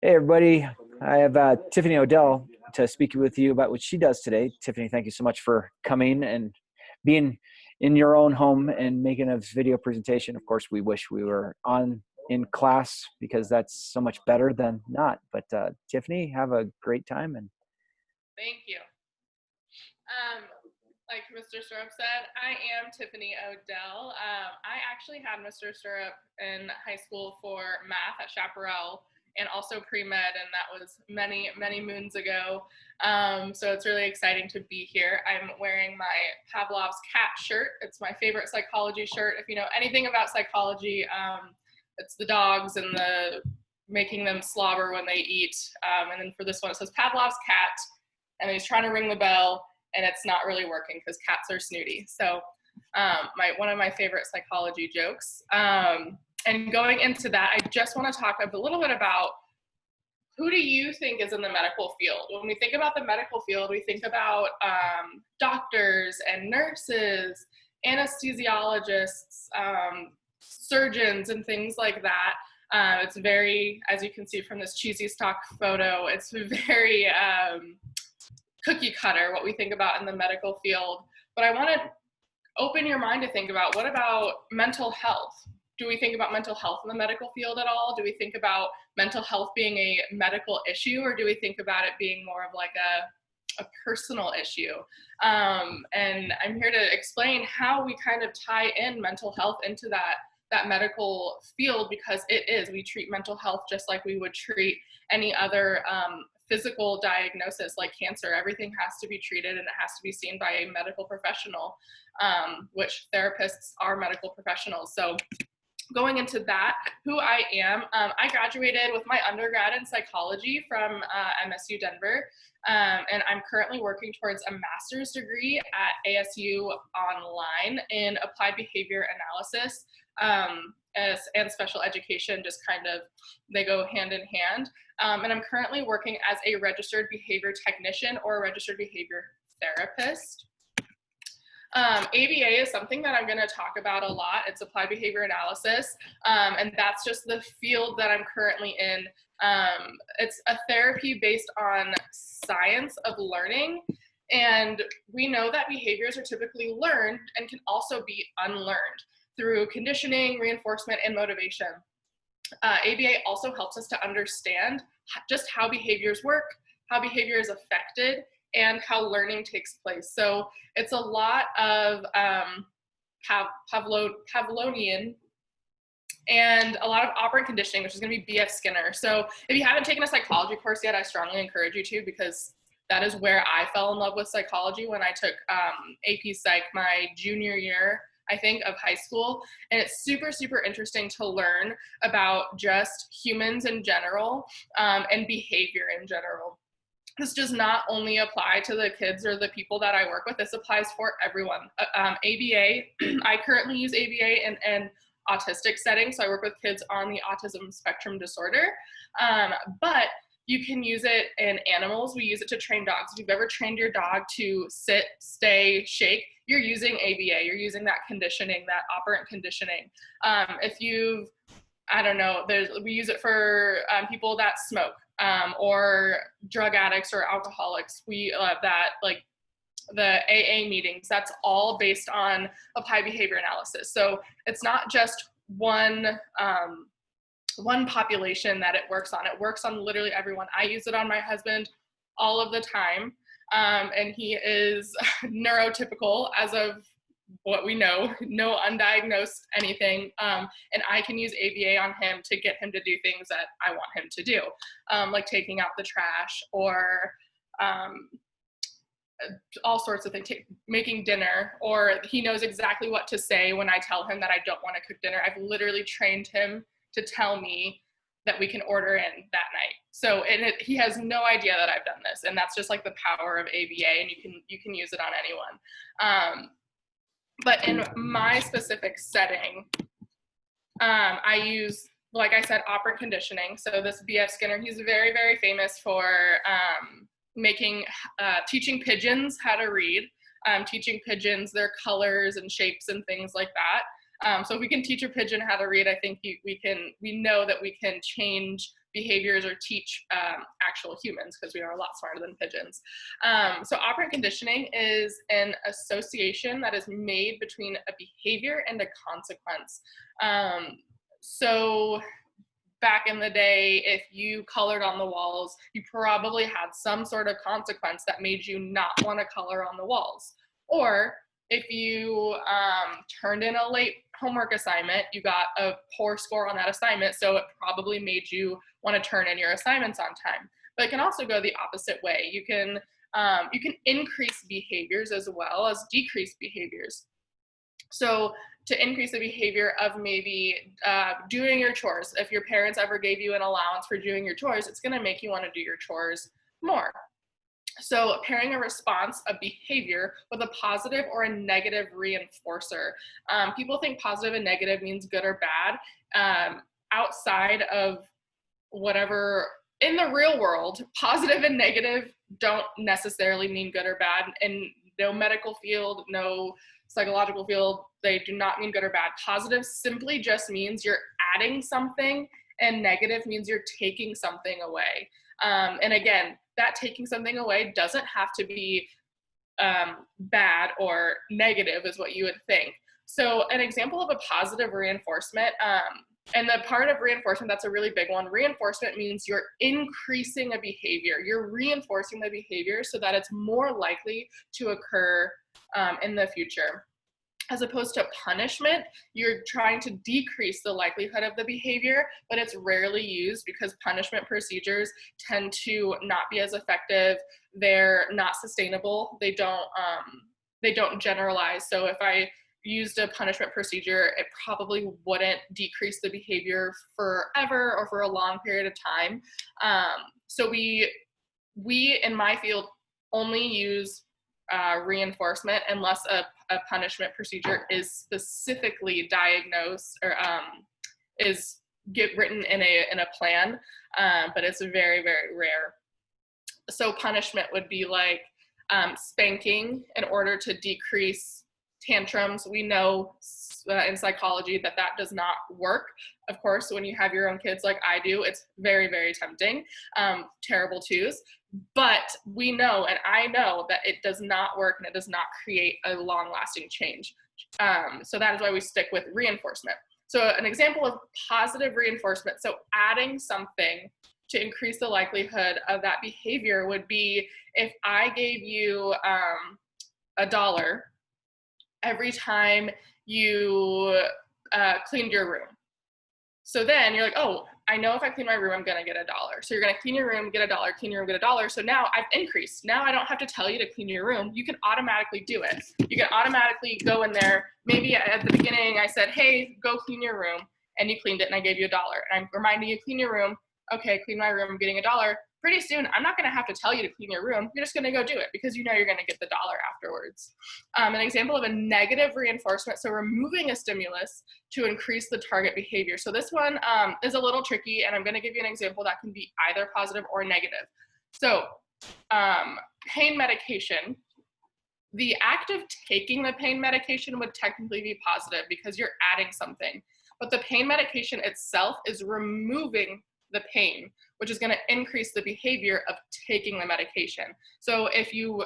Hey, everybody. I have Tiffany O'Dell to speak with you about what she does today. Tiffany, thank you so much for coming and being in your own home and making a video presentation. Of course, we wish we were on in class because that's so much better than not. But Tiffany, have a great time. And Thank you. Like Mr. Stirrup said, I am Tiffany O'Dell. I actually had Mr. Stirrup in high school for math at Chaparral and also pre-med, and that was many, many moons ago. So it's really exciting to be here. I'm wearing my Pavlov's cat shirt. It's my favorite psychology shirt. If you know anything about psychology, it's the dogs and the making them slobber when they eat. And then for this one, it says Pavlov's cat, and he's trying to ring the bell, and it's not really working because cats are snooty. So one of my favorite psychology jokes. And going into that, I just want to talk a little bit about who do you think is in the medical field? When we think about the medical field, we think about doctors and nurses, anesthesiologists, surgeons, and things like that. It's very, as you can see from this cheesy stock photo, it's very cookie cutter what we think about in the medical field. But I want to open your mind to think about, what about mental health? Do we think about mental health in the medical field at all? Do we think about mental health being a medical issue, or do we think about it being more of like a personal issue? And I'm here to explain how we kind of tie in mental health into that medical field, because it is. We treat mental health just like we would treat any other physical diagnosis like cancer. Everything has to be treated and it has to be seen by a medical professional, which therapists are medical professionals. So going into that, who I am, I graduated with my undergrad in psychology from MSU Denver, and I'm currently working towards a master's degree at ASU online in applied behavior analysis, and special education. Just kind of, they go hand in hand. And I'm currently working as a registered behavior technician or a registered behavior therapist. ABA is something that I'm going to talk about a lot. It's applied behavior analysis, and that's just the field that I'm currently in. It's a therapy based on science of learning, and we know that behaviors are typically learned and can also be unlearned through conditioning, reinforcement, and motivation. ABA also helps us to understand just how behaviors work, how behavior is affected, and how learning takes place. So it's a lot of Pavlovian and a lot of operant conditioning, which is going to be B.F. Skinner. So if you haven't taken a psychology course yet, I strongly encourage you to, because that is where I fell in love with psychology, when I took AP Psych my junior year, I think, of high school. And it's super, super interesting to learn about just humans in general, and behavior in general. This does not only apply to the kids or the people that I work with. This applies for everyone. ABA, I currently use ABA in an autistic setting. So I work with kids on the autism spectrum disorder. But you can use it in animals. We use it to train dogs. If you've ever trained your dog to sit, stay, shake, you're using ABA. You're using that conditioning, that operant conditioning. If you've, I don't know, we use it for people that smoke, or drug addicts or alcoholics. We that, like the AA meetings, that's all based on applied behavior analysis. So it's not just one population that it works on. It works on literally everyone. I use it on my husband all of the time, and he is neurotypical as of what we know, no undiagnosed anything, and I can use ABA on him to get him to do things that I want him to do, like taking out the trash, or all sorts of things, making dinner, or he knows exactly what to say when I tell him that I don't want to cook dinner. I've literally trained him to tell me that we can order in that night. So he has no idea that I've done this, and that's just like the power of ABA, and you can use it on anyone. But in my specific setting, I use, like I said, operant conditioning. So this B.F. Skinner, he's very, very famous for teaching pigeons how to read, teaching pigeons their colors and shapes and things like that. So if we can teach a pigeon how to read, I think we know that we can change behaviors or teach actual humans, because we are a lot smarter than pigeons. So operant conditioning is an association that is made between a behavior and a consequence. So back in the day, if you colored on the walls, you probably had some sort of consequence that made you not want to color on the walls. Or if you turned in a late homework assignment, you got a poor score on that assignment, so it probably made you want to turn in your assignments on time. But it can also go the opposite way. You can increase behaviors as well as decrease behaviors. So to increase the behavior of maybe doing your chores, if your parents ever gave you an allowance for doing your chores, it's going to make you want to do your chores more. So pairing a response of behavior with a positive or a negative reinforcer. People think positive and negative means good or bad. Outside of whatever, in the real world, positive and negative don't necessarily mean good or bad. In no medical field, no psychological field, they do not mean good or bad. Positive simply just means you're adding something, and negative means you're taking something away. And again, that taking something away doesn't have to be bad or negative is what you would think. So an example of a positive reinforcement, and the part of reinforcement that's a really big one, reinforcement means you're increasing a behavior. You're reinforcing the behavior so that it's more likely to occur in the future. As opposed to punishment, you're trying to decrease the likelihood of the behavior, but it's rarely used because punishment procedures tend to not be as effective. They're not sustainable. They don't generalize. So if I used a punishment procedure, it probably wouldn't decrease the behavior forever or for a long period of time. So we in my field only use reinforcement unless a punishment procedure is specifically diagnosed or is written in a plan, but it's very, very rare. So punishment would be like spanking in order to decrease tantrums. We know in psychology that does not work. Of course, when you have your own kids like I do, it's very, very tempting, terrible twos. But we know, and I know, that it does not work and it does not create a long-lasting change. So that is why we stick with reinforcement. So an example of positive reinforcement, so adding something to increase the likelihood of that behavior would be if I gave you $1 every time you cleaned your room. So then you're like, oh, I know if I clean my room, I'm going to get $1. So you're going to clean your room, get $1, clean your room, get $1. So now I've increased. Now I don't have to tell you to clean your room. You can automatically do it. You can automatically go in there. Maybe at the beginning I said, hey, go clean your room. And you cleaned it and I gave you $1. And I'm reminding you, clean your room. Okay, clean my room, I'm getting $1. Pretty soon, I'm not going to have to tell you to clean your room. You're just going to go do it because you know you're going to get the $1 afterwards. An example of a negative reinforcement, so removing a stimulus to increase the target behavior. So this one is a little tricky, and I'm going to give you an example that can be either positive or negative. So pain medication, the act of taking the pain medication would technically be positive because you're adding something. But the pain medication itself is removing the pain, which is going to increase the behavior of taking the medication. So if you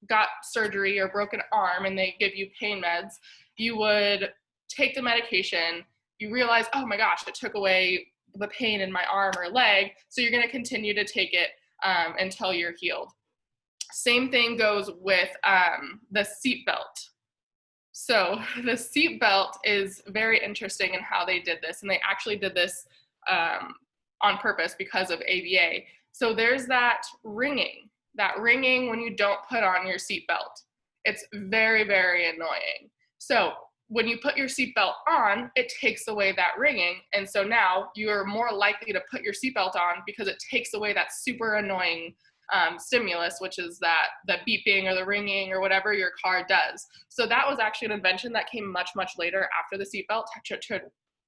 got surgery or broke an arm and they give you pain meds, you would take the medication, you realize, oh my gosh, it took away the pain in my arm or leg, so you're going to continue to take it until you're healed. Same thing goes with the seat belt. So the seat belt is very interesting in how they did this, and they actually did this on purpose because of ABA. So there's that ringing when you don't put on your seatbelt. It's very, very annoying. So when you put your seatbelt on, it takes away that ringing. And so now you are more likely to put your seatbelt on because it takes away that super annoying stimulus, which is the beeping or the ringing or whatever your car does. So that was actually an invention that came much, much later after the seatbelt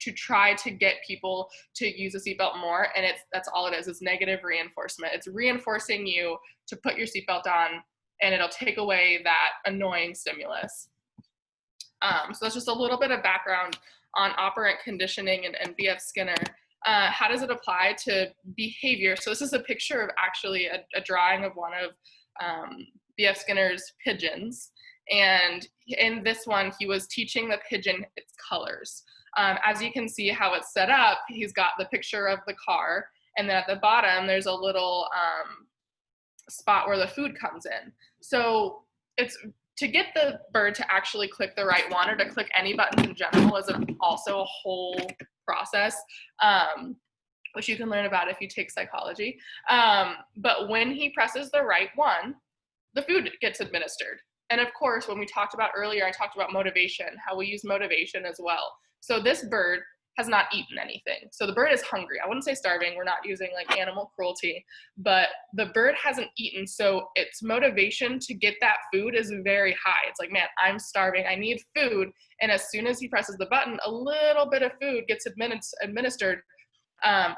to try to get people to use a seatbelt more. And that's all it is negative reinforcement. It's reinforcing you to put your seatbelt on, and it'll take away that annoying stimulus. So that's just a little bit of background on operant conditioning and B.F. Skinner. How does it apply to behavior? So this is a picture of actually a drawing of one of B.F. Skinner's pigeons. And in this one, he was teaching the pigeon its colors. As you can see how it's set up, he's got the picture of the car, and then at the bottom, there's a little spot where the food comes in. So it's to get the bird to actually click the right one, or to click any button in general, is also a whole process, which you can learn about if you take psychology. But when he presses the right one, the food gets administered. And of course, when we talked about earlier, I talked about motivation, how we use motivation as well. So this bird has not eaten anything. So the bird is hungry. I wouldn't say starving. We're not using like animal cruelty, but the bird hasn't eaten. So its motivation to get that food is very high. It's like, man, I'm starving. I need food. And as soon as he presses the button, a little bit of food gets administered,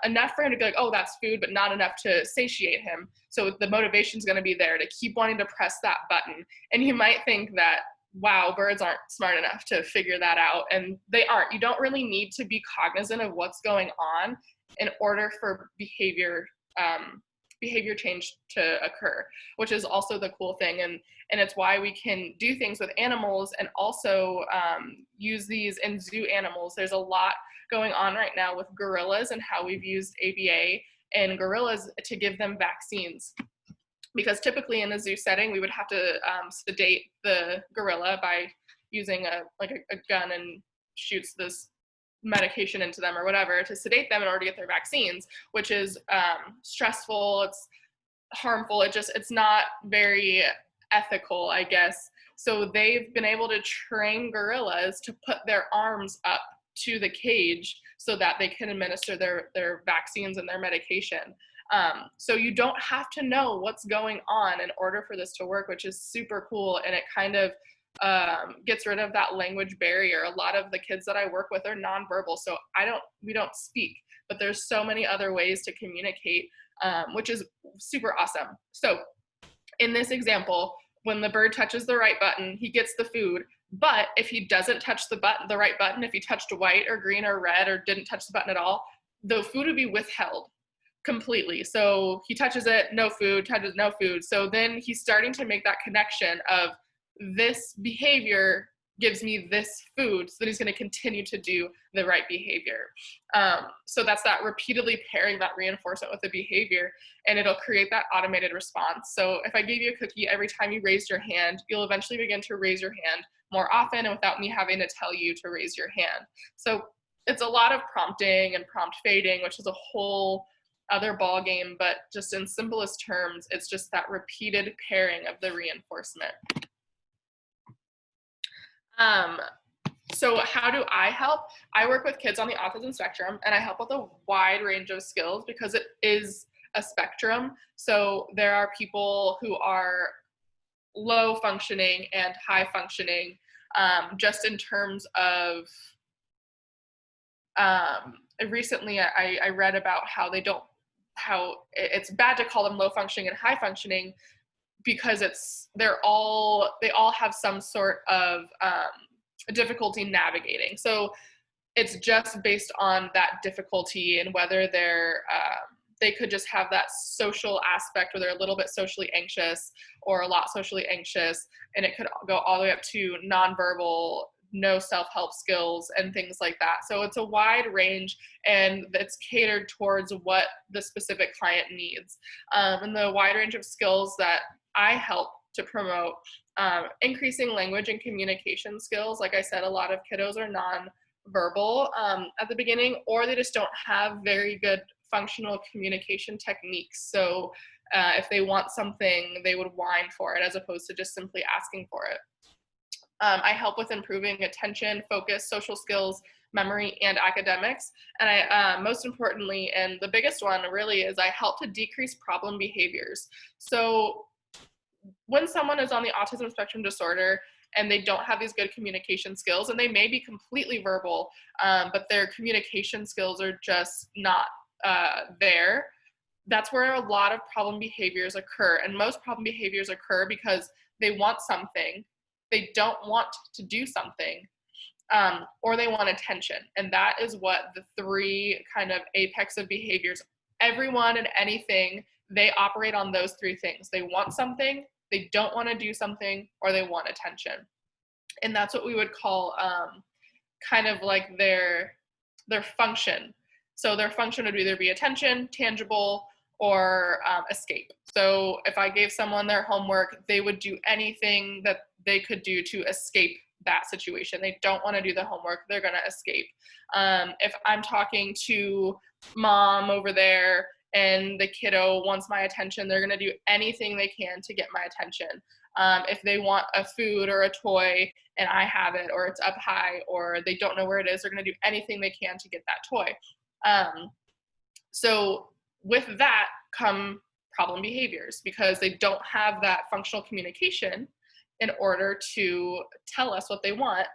enough for him to be like, oh, that's food, but not enough to satiate him. So the motivation is going to be there to keep wanting to press that button. And you might think that, wow, birds aren't smart enough to figure that out. And they aren't. You don't really need to be cognizant of what's going on in order for behavior change to occur, which is also the cool thing. And it's why we can do things with animals, and also use these in zoo animals. There's a lot going on right now with gorillas, and how we've used ABA in gorillas to give them vaccines. Because typically in a zoo setting, we would have to sedate the gorilla by using a gun, and shoots this medication into them or whatever to sedate them in order to get their vaccines, which is stressful, it's harmful, it's not very ethical, I guess. So they've been able to train gorillas to put their arms up to the cage so that they can administer their vaccines and their medication. So you don't have to know what's going on in order for this to work, which is super cool. And it kind of gets rid of that language barrier. A lot of the kids that I work with are nonverbal, so we don't speak, but there's so many other ways to communicate, which is super awesome. So in this example, when the bird touches the right button, he gets the food. But if he doesn't touch the right button, if he touched white or green or red, or didn't touch the button at all, the food would be withheld completely. So he touches it, no food, touches, no food. So then he's starting to make that connection of, this behavior gives me this food, so then he's going to continue to do the right behavior. So that's that repeatedly pairing that reinforcement with the behavior, and it'll create that automated response. So if I give you a cookie, every time you raise your hand, you'll eventually begin to raise your hand more often, and without me having to tell you to raise your hand. So it's a lot of prompting and prompt fading, which is a whole other ball game, but just in simplest terms, it's just that repeated pairing of the reinforcement. So how do I help? I work with kids on the autism spectrum, and I help with a wide range of skills because it is a spectrum. So there are people who are low functioning and high functioning, just in terms of, recently I read about how it's bad to call them low functioning and high functioning, because they all have some sort of difficulty navigating. So it's just based on that difficulty, and whether they could just have that social aspect where they're a little bit socially anxious or a lot socially anxious, and it could go all the way up to nonverbal, no self-help skills and things like that. So it's a wide range, and it's catered towards what the specific client needs. And the wide range of skills that I help to promote, increasing language and communication skills. Like I said, a lot of kiddos are non-verbal at the beginning, or they just don't have very good functional communication techniques. So if they want something, they would whine for it as opposed to just simply asking for it. I help with improving attention, focus, social skills, memory, and academics. And I, most importantly, and the biggest one really, is I help to decrease problem behaviors. So when someone is on the autism spectrum disorder and they don't have these good communication skills, and they may be completely verbal, but their communication skills are just not there, that's where a lot of problem behaviors occur. And most problem behaviors occur because they want something, they don't want to do something, or they want attention. And that is what the three kind of apex of behaviors, everyone and anything, they operate on those three things. They want something, they don't want to do something, or they want attention. And that's what we would call kind of like their function. So their function would either be attention, tangible, or escape. So if I gave someone their homework, they would do anything that they could do to escape that situation. They don't want to do the homework, they're going to escape. If I'm talking to mom over there and the kiddo wants my attention, they're going to do anything they can to get my attention. If they want a food or a toy and I have it, or it's up high, or they don't know where it is, they're going to do anything they can to get that toy. So with that come problem behaviors, because they don't have that functional communication in order to tell us what they want,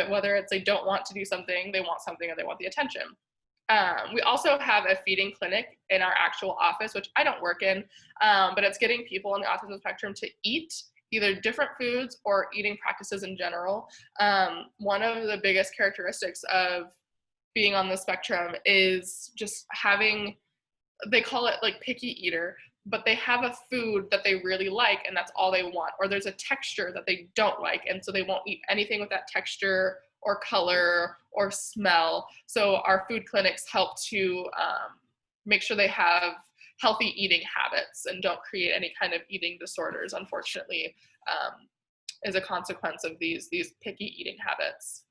whether it's they don't want to do something, they want something, or they want the attention. We also have a feeding clinic in our actual office, which I don't work in, but it's getting people on the autism spectrum to eat either different foods or eating practices in general. One of the biggest characteristics of being on the spectrum is just having, they call it like picky eater, but they have a food that they really like and that's all they want, or there's a texture that they don't like, and so they won't eat anything with that texture or color or smell. So our food clinics help to make sure they have healthy eating habits and don't create any kind of eating disorders, unfortunately, as a consequence of these picky eating habits.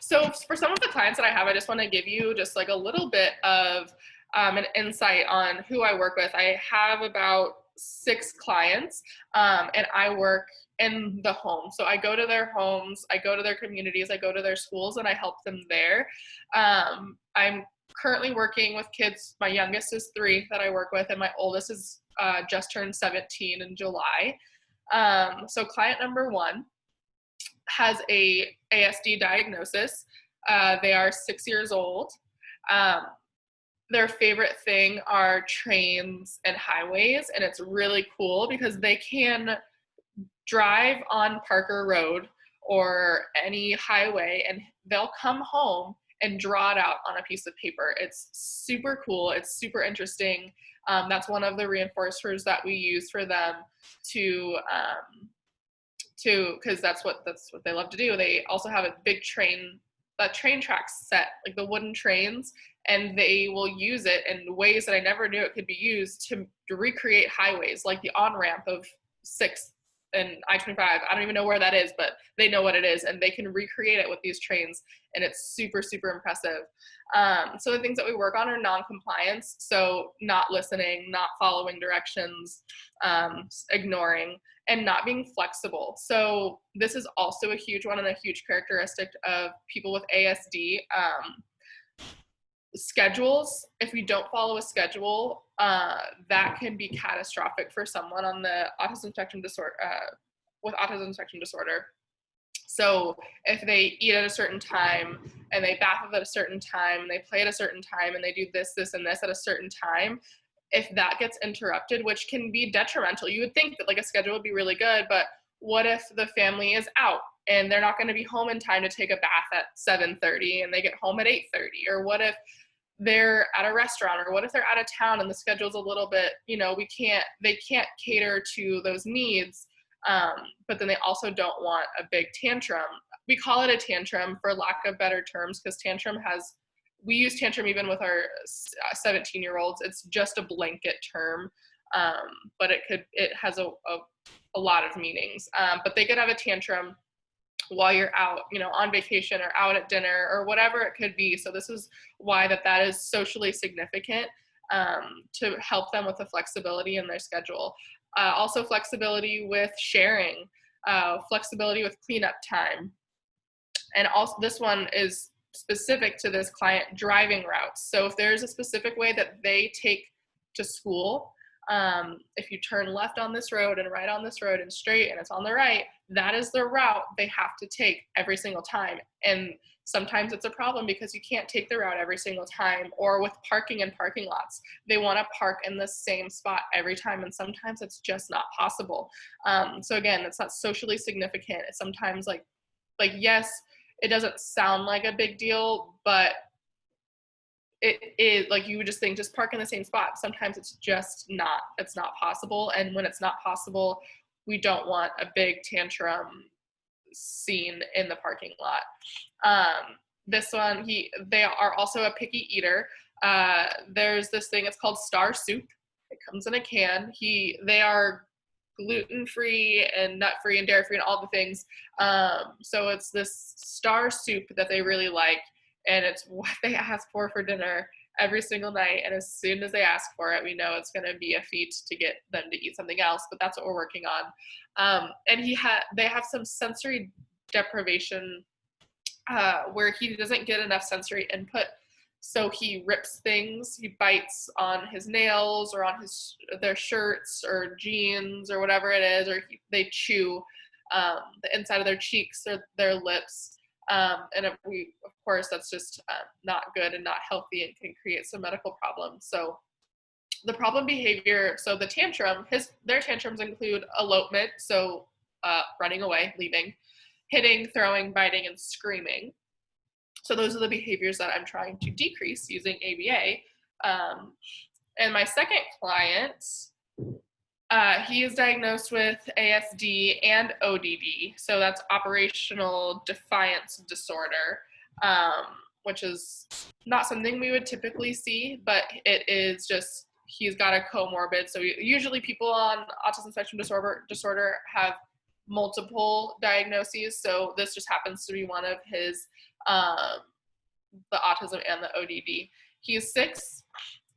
So for some of the clients that I have, I just want to give you just like a little bit of an insight on who I work with. I have about 6 clients, and I work in the home. So I go to their homes, I go to their communities, I go to their schools, and I help them there. I'm currently working with kids. My youngest is 3 that I work with, and my oldest is just turned 17 in July. So client number 1 has a ASD diagnosis. They are 6 years old. Their favorite thing are trains and highways, and it's really cool because they can drive on Parker Road or any highway and they'll come home and draw it out on a piece of paper. It's super cool. It's super interesting. That's one of the reinforcers that we use for them to because that's what they love to do. They also have a big train tracks set, like the wooden trains, and they will use it in ways that I never knew it could be used to recreate highways, like the on-ramp of 6th and I-25. I don't even know where that is, but they know what it is, and they can recreate it with these trains, and it's super, super impressive. So the things that we work on are non-compliance, so not listening, not following directions, ignoring, and not being flexible. So this is also a huge one and a huge characteristic of people with ASD. Schedules, if we don't follow a schedule, that can be catastrophic for someone on the autism spectrum disorder, with autism spectrum disorder. So if they eat at a certain time and they bath at a certain time and they play at a certain time and they do this, this, and this at a certain time, if that gets interrupted, which can be detrimental, you would think that like a schedule would be really good, but what if the family is out and they're not going to be home in time to take a bath at 7:30 and they get home at 8:30? Or what if they're at a restaurant, or what if they're out of town and the schedule's a little bit, they can't cater to those needs, but then they also don't want a big tantrum. We call it a tantrum for lack of better terms, because we use tantrum even with our 17-year-olds. It's just a blanket term, but it has a lot of meanings. But they could have a tantrum while you're out, on vacation or out at dinner or whatever it could be. So this is why that is socially significant, to help them with the flexibility in their schedule. Also flexibility with sharing, flexibility with cleanup time. And also this one is specific to this client, driving routes. So if there's a specific way that they take to school, if you turn left on this road and right on this road and straight and it's on the right, that is the route they have to take every single time. And sometimes it's a problem because you can't take the route every single time. Or with parking in parking lots, they want to park in the same spot every time, and sometimes it's just not possible. So again, it's not socially significant. It's sometimes like yes, it doesn't sound like a big deal, but it is, like, you would just think just park in the same spot. Sometimes it's just not, it's not possible. And when it's not possible, we don't want a big tantrum scene in the parking lot. This one, they are also a picky eater. There's this thing, it's called Star Soup. It comes in a can. They are gluten-free and nut-free and dairy-free and all the things. So it's this Star Soup that they really like, and it's what they ask for dinner every single night. And as soon as they ask for it, we know it's going to be a feat to get them to eat something else, but that's what we're working on. And they have some sensory deprivation where he doesn't get enough sensory input. So he rips things, he bites on his nails or on their shirts or jeans or whatever it is, or they chew the inside of their cheeks or their lips. And of course, that's just not good and not healthy and can create some medical problems. So the problem behavior, so the tantrum, their tantrums include elopement, so running away, leaving, hitting, throwing, biting, and screaming. So those are the behaviors that I'm trying to decrease using ABA. And my second client, he is diagnosed with ASD and ODD. So that's operational defiance disorder, which is not something we would typically see, but it is just, he's got a comorbid. So usually people on autism spectrum disorder have multiple diagnoses. So this just happens to be one of his, the autism and the ODD. He is 6.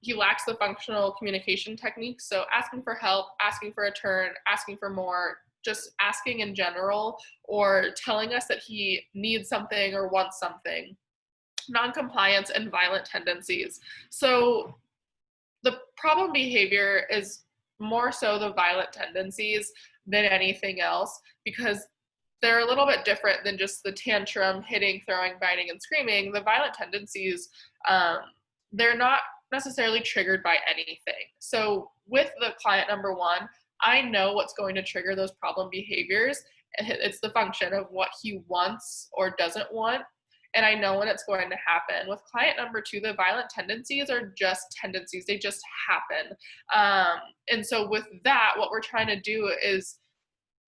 He lacks the functional communication techniques. So asking for help, asking for a turn, asking for more, just asking in general, or telling us that he needs something or wants something. Non-compliance and violent tendencies. So the problem behavior is more so the violent tendencies than anything else, because they're a little bit different than just the tantrum, hitting, throwing, biting, and screaming. The violent tendencies, they're not necessarily triggered by anything. So with the client number 1, I know what's going to trigger those problem behaviors. It's the function of what he wants or doesn't want, and I know when it's going to happen. With client number 2, the violent tendencies are just tendencies. They just happen. And so with that, what we're trying to do is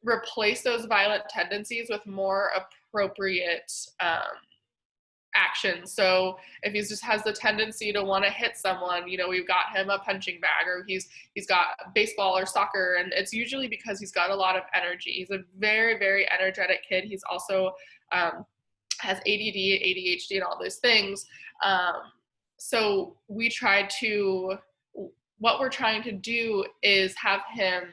replace those violent tendencies with more appropriate actions. So if he just has the tendency to want to hit someone, we've got him a punching bag, or he's got baseball or soccer, and it's usually because he's got a lot of energy. He's a very, very energetic kid. He's also has ADD, ADHD, and all those things. So what we're trying to do is have him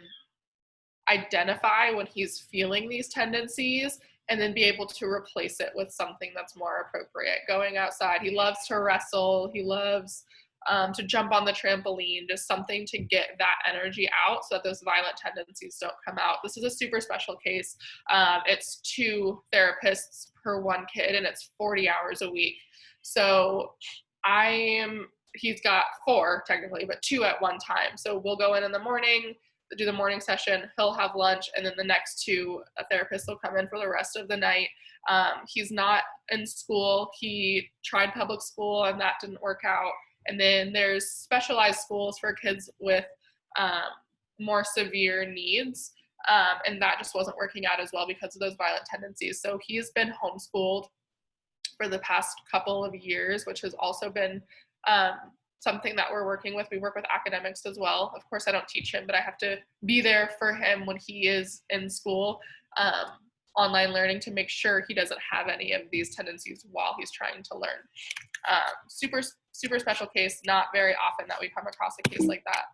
identify when he's feeling these tendencies and then be able to replace it with something that's more appropriate. Going outside, he loves to wrestle, he loves to jump on the trampoline, just something to get that energy out so that those violent tendencies don't come out. This is a super special case. It's 2 therapists per 1 kid, and it's 40 hours a week. So he's got 4 technically, but 2 at one time. So we'll go in the morning, do the morning session, he'll have lunch, and then the next 2 therapists will come in for the rest of the night. He's not in school. He tried public school and that didn't work out. And then there's specialized schools for kids with more severe needs. And that just wasn't working out as well because of those violent tendencies. So he's been homeschooled for the past couple of years, which has also been something that we're working with. We work with academics as well. Of course, I don't teach him, but I have to be there for him when he is in school, online learning, to make sure he doesn't have any of these tendencies while he's trying to learn. Super, super special case. Not very often that we come across a case like that.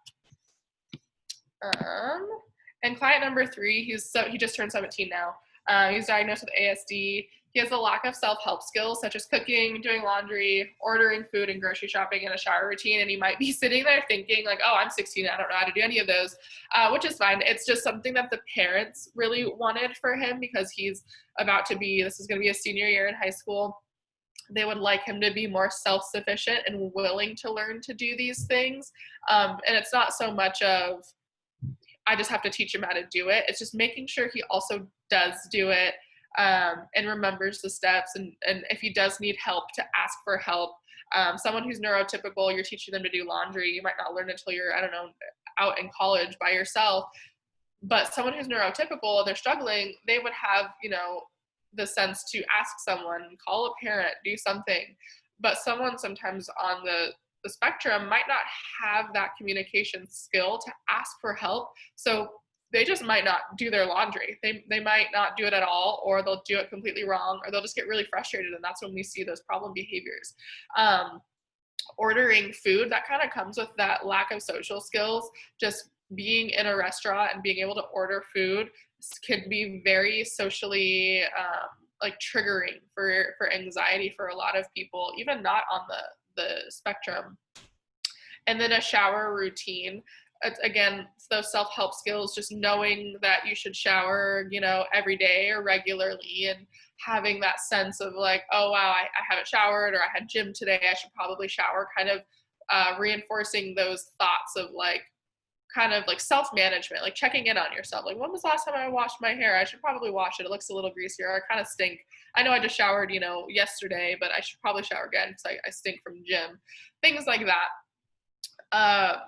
And client number 3, he just turned 17 now. He's diagnosed with ASD. He has a lack of self-help skills such as cooking, doing laundry, ordering food, and grocery shopping, and a shower routine. And he might be sitting there thinking like, oh, I'm 16, I don't know how to do any of those, which is fine. It's just something that the parents really wanted for him because he's this is going to be a senior year in high school. They would like him to be more self-sufficient and willing to learn to do these things. And it's not so much of, I just have to teach him how to do it. It's just making sure he also does do it, and remembers the steps. And if he does need help, to ask for help. Someone who's neurotypical, you're teaching them to do laundry. You might not learn until you're, I don't know, out in college by yourself. But someone who's neurotypical, they're struggling, they would have, the sense to ask someone, call a parent, do something. But someone sometimes on the spectrum might not have that communication skill to ask for help. So they just might not do their laundry. They might not do it at all, or they'll do it completely wrong, or they'll just get really frustrated. And that's when we see those problem behaviors. Ordering food, that kind of comes with that lack of social skills. Just being in a restaurant and being able to order food can be very socially like triggering for anxiety for a lot of people, even not on the spectrum. And then a shower routine. It's, again, it's those self-help skills, just knowing that you should shower, every day or regularly, and having that sense of like, oh, wow, I haven't showered, or I had gym today, I should probably shower, kind of reinforcing those thoughts of like, kind of like self-management, like checking in on yourself. Like, when was the last time I washed my hair? I should probably wash it. It looks a little greasier. I kind of stink. I know I just showered, yesterday, but I should probably shower again because I stink from gym. Things like that.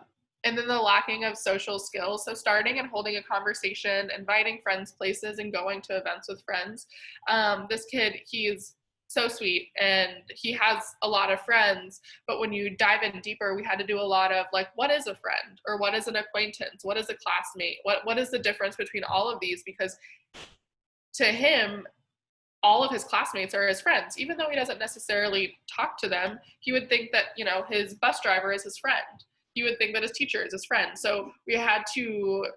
And then the lacking of social skills. So starting and holding a conversation, inviting friends places, and going to events with friends. This kid, he's so sweet and he has a lot of friends, but when you dive in deeper, we had to do a lot of like, what is a friend, or what is an acquaintance? What is a classmate? What is the difference between all of these? Because to him, all of his classmates are his friends. Even though he doesn't necessarily talk to them, he would think that, his bus driver is his friend. He would think that his teacher is his friend. So we had to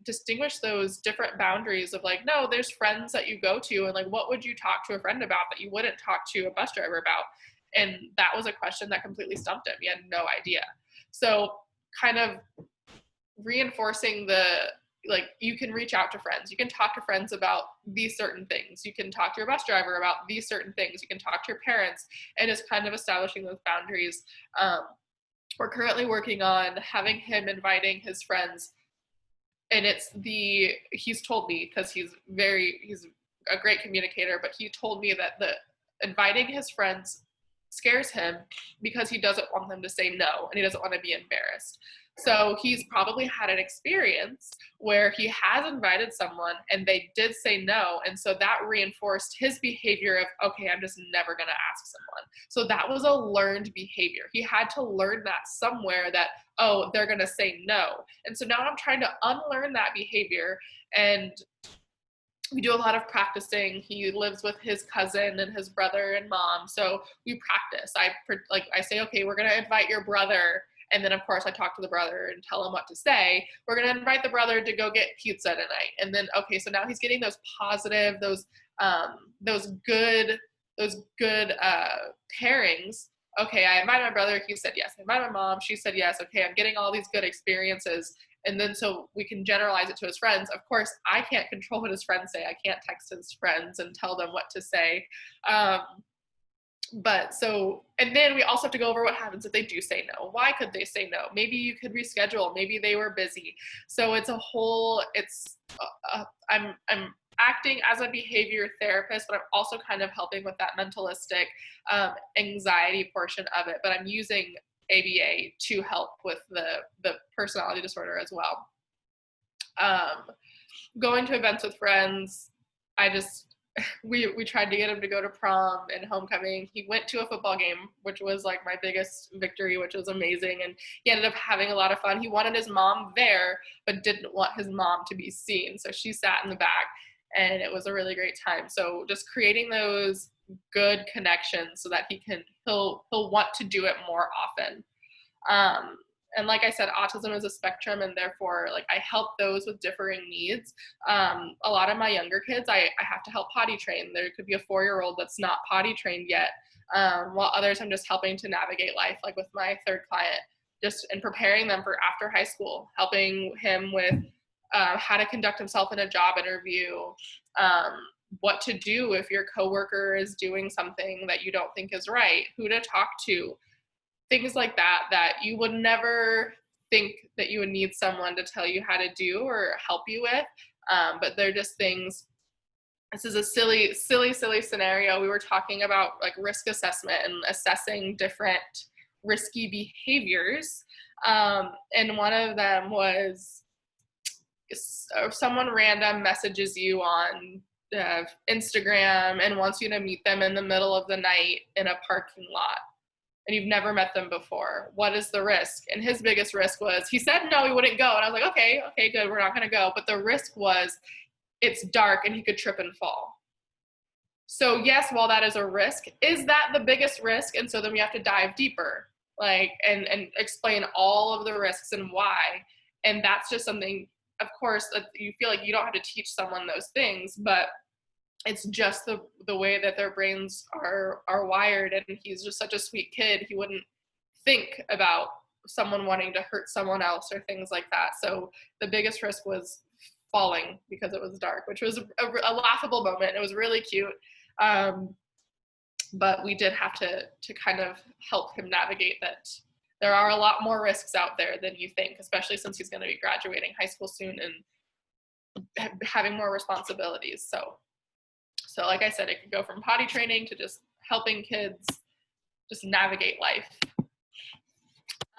distinguish those different boundaries of like, no, there's friends that you go to, and like, what would you talk to a friend about that you wouldn't talk to a bus driver about? And that was a question that completely stumped him. He had no idea. So kind of reinforcing like, you can reach out to friends. You can talk to friends about these certain things. You can talk to your bus driver about these certain things. You can talk to your parents, and just kind of establishing those boundaries. We're currently working on having him inviting his friends. And he's told me, because he's a great communicator, but he told me that the inviting his friends scares him because he doesn't want them to say no, and he doesn't want to be embarrassed. So he's probably had an experience where he has invited someone and they did say no. And so that reinforced his behavior of, okay, I'm just never going to ask someone. So that was a learned behavior. He had to learn that somewhere, that, oh, they're going to say no. And so now I'm trying to unlearn that behavior. And we do a lot of practicing. He lives with his cousin and his brother and mom. So we practice. I say, okay, we're going to invite your brother. And then, of course, I talk to the brother and tell him what to say. We're going to invite the brother to go get pizza tonight. And then, okay, so now he's getting those positive, those good pairings. Okay, I invited my brother, he said yes. I invited my mom, she said yes. Okay, I'm getting all these good experiences. And then so we can generalize it to his friends. Of course, I can't control what his friends say. I can't text his friends and tell them what to say. And then we also have to go over what happens if they do say no. Why could they say no? Maybe you could reschedule. Maybe they were busy. So I'm acting as a behavior therapist, but I'm also kind of helping with that mentalistic anxiety portion of it. But I'm using ABA to help with the personality disorder as well. Going to events with friends, we tried to get him to go to prom and homecoming. He went to a football game, which was like my biggest victory, which was amazing. And he ended up having a lot of fun. He wanted his mom there, but didn't want his mom to be seen. So she sat in the back, and it was a really great time. So just creating those good connections so that he'll want to do it more often. And like I said, autism is a spectrum, and therefore, like, I help those with differing needs. A lot of my younger kids, I have to help potty train. There could be a 4-year-old that's not potty trained yet, while others I'm just helping to navigate life, like with my third client, just and preparing them for after high school, helping him with how to conduct himself in a job interview, what to do if your coworker is doing something that you don't think is right, who to talk to, things like that, that you would never think that you would need someone to tell you how to do or help you with. But they're just things. This is a silly scenario. We were talking about like risk assessment and assessing different risky behaviors. And one of them was someone random messages you on Instagram and wants you to meet them in the middle of the night in a parking lot, and you've never met them before. What is the risk? And his biggest risk was, he said no, he wouldn't go. And I was like, okay, good, we're not gonna go. But the risk was, it's dark and he could trip and fall. So yes, while that is a risk, is that the biggest risk? And so then we have to dive deeper, like, and explain all of the risks and why. And that's just something, of course, that you feel like you don't have to teach someone those things, but it's just the way that their brains are wired. And he's just such a sweet kid. He wouldn't think about someone wanting to hurt someone else or things like that. So the biggest risk was falling because it was dark, which was a laughable moment. It was really cute. But we did have to kind of help him navigate that there are a lot more risks out there than you think, especially since he's going to be graduating high school soon and having more responsibilities. So like I said, it could go from potty training to just helping kids just navigate life.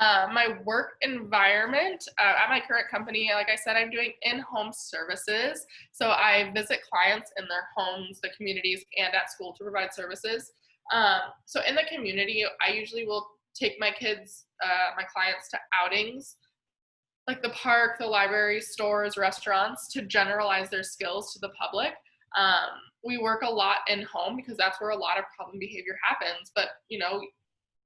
My work environment, at my current company, like I said, I'm doing in-home services. So I visit clients in their homes, the communities, and at school to provide services. So in the community, I usually will take my kids, my clients, to outings, like the park, the library, stores, restaurants, to generalize their skills to the public. We work a lot in home because that's where a lot of problem behavior happens. But, you know,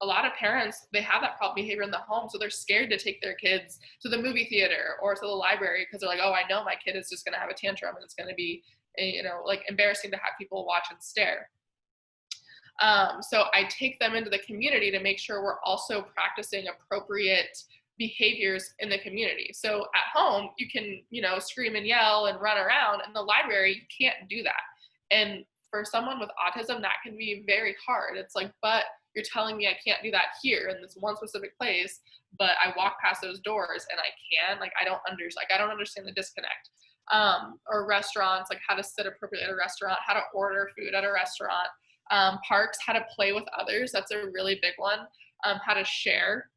a lot of parents, they have that problem behavior in the home, so they're scared to take their kids to the movie theater or to the library because they're like, oh, I know my kid is just going to have a tantrum and it's going to be, you know, like embarrassing to have people watch and stare. So I take them into the community to make sure we're also practicing appropriate behaviors in the community. So at home, you can, you know, scream and yell and run around. In the library, you can't do that. And for someone with autism, that can be very hard. It's like, but you're telling me I can't do that here in this one specific place, but I walk past those doors and I can. Like, I don't understand the disconnect. Or restaurants, like how to sit appropriately at a restaurant, how to order food at a restaurant. Parks, how to play with others. That's a really big one. How to share.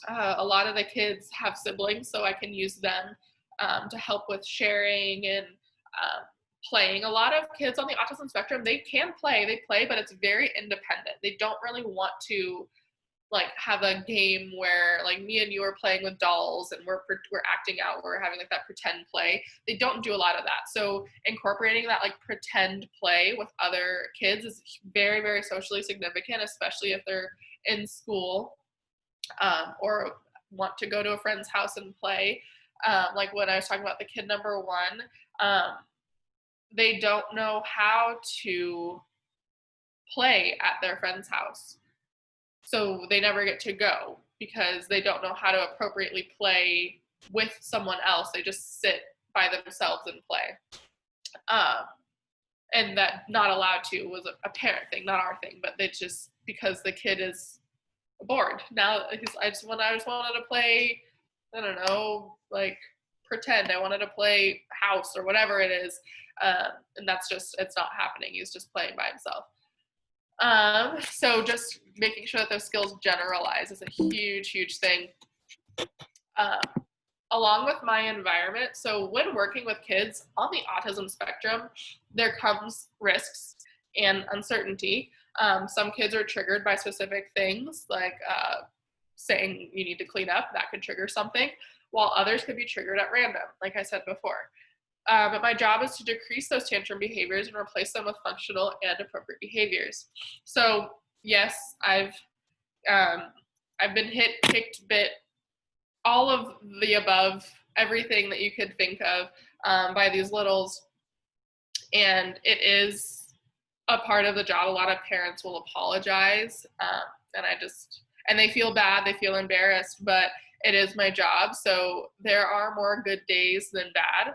A lot of the kids have siblings, so I can use them to help with sharing and playing. A lot of kids on the autism spectrum, they play, but it's very independent. They don't really want to like have a game where like me and you are playing with dolls and we're acting out, we're having like that pretend play. They don't do a lot of that. So incorporating that like pretend play with other kids is very, very socially significant, especially if they're in school or want to go to a friend's house and play. Like when I was talking about the kid number one, they don't know how to play at their friend's house. So they never get to go because they don't know how to appropriately play with someone else. They just sit by themselves and play. And that not allowed to was a parent thing, not our thing, but it's just because the kid is bored. Now I just wanted to play, I don't know, like pretend. I wanted to play house or whatever it is. And that's just, it's not happening. He's just playing by himself. So just making sure that those skills generalize is a huge, huge thing. Along with my environment. So when working with kids on the autism spectrum, there comes risks and uncertainty. Some kids are triggered by specific things, like saying you need to clean up, that could trigger something, while others could be triggered at random, like I said before. But my job is to decrease those tantrum behaviors and replace them with functional and appropriate behaviors. So yes, I've been hit, kicked, bit, all of the above, everything that you could think of by these littles. And it is a part of the job. A lot of parents will apologize, and they feel bad, they feel embarrassed, but it is my job. So there are more good days than bad.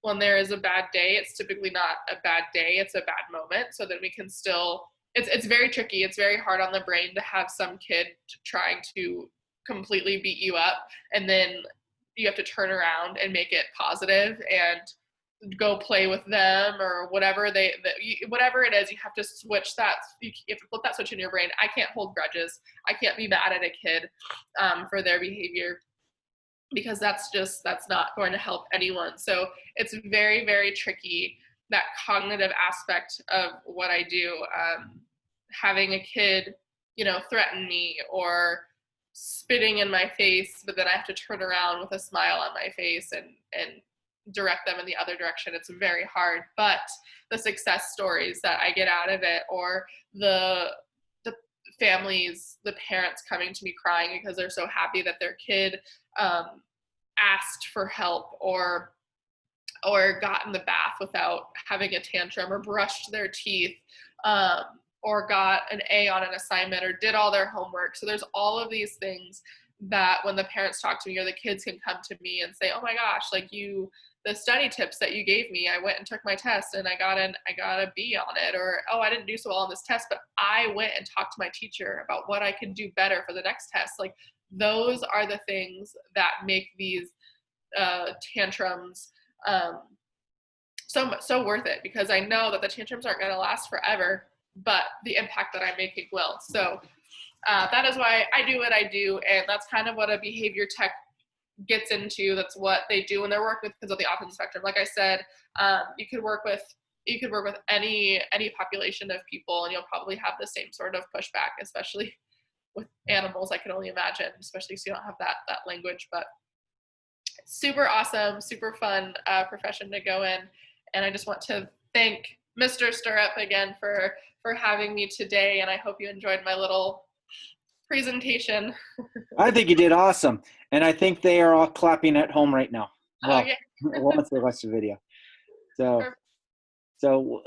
When there is a bad day, it's typically not a bad day, it's a bad moment. So that we can still, it's very tricky. It's very hard on the brain to have some kid trying to completely beat you up, and then you have to turn around and make it positive and go play with them or whatever whatever it is. You have to switch that. You have to flip that switch in your brain. I can't hold grudges. I can't be mad at a kid for their behavior, because that's not going to help anyone. So it's very, very tricky, that cognitive aspect of what I do. Having a kid, threaten me or spitting in my face, but then I have to turn around with a smile on my face and direct them in the other direction. It's very hard. But the success stories that I get out of it, or the families, the parents coming to me crying because they're so happy that their kid asked for help, or got in the bath without having a tantrum, or brushed their teeth, or got an A on an assignment, or did all their homework. So there's all of these things that when the parents talk to me, or the kids can come to me and say, oh my gosh, like the study tips that you gave me, I went and took my test and I got a B on it, or, oh, I didn't do so well on this test, but I went and talked to my teacher about what I could do better for the next test. Like, those are the things that make these tantrums so worth it, because I know that the tantrums aren't going to last forever, but the impact that I'm making will. So that is why I do what I do, and that's kind of what a behavior tech gets into. That's what they do when they're working with kids on the autism spectrum. Like I said, you could work with any population of people, and you'll probably have the same sort of pushback, especially with animals. I can only imagine, especially so you don't have that language. But super awesome, super fun profession to go in. And I just want to thank Mr. Stirrup again for having me today, and I hope you enjoyed my little presentation. I think you did awesome, and I think they are all clapping at home right now. Well, yeah. once they watch the video. So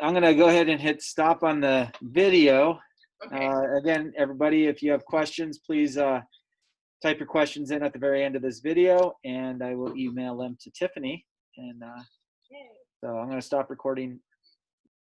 I'm going to go ahead and hit stop on the video. Okay. Again, everybody, if you have questions, please type your questions in at the very end of this video, and I will email them to Tiffany. And so I'm going to stop recording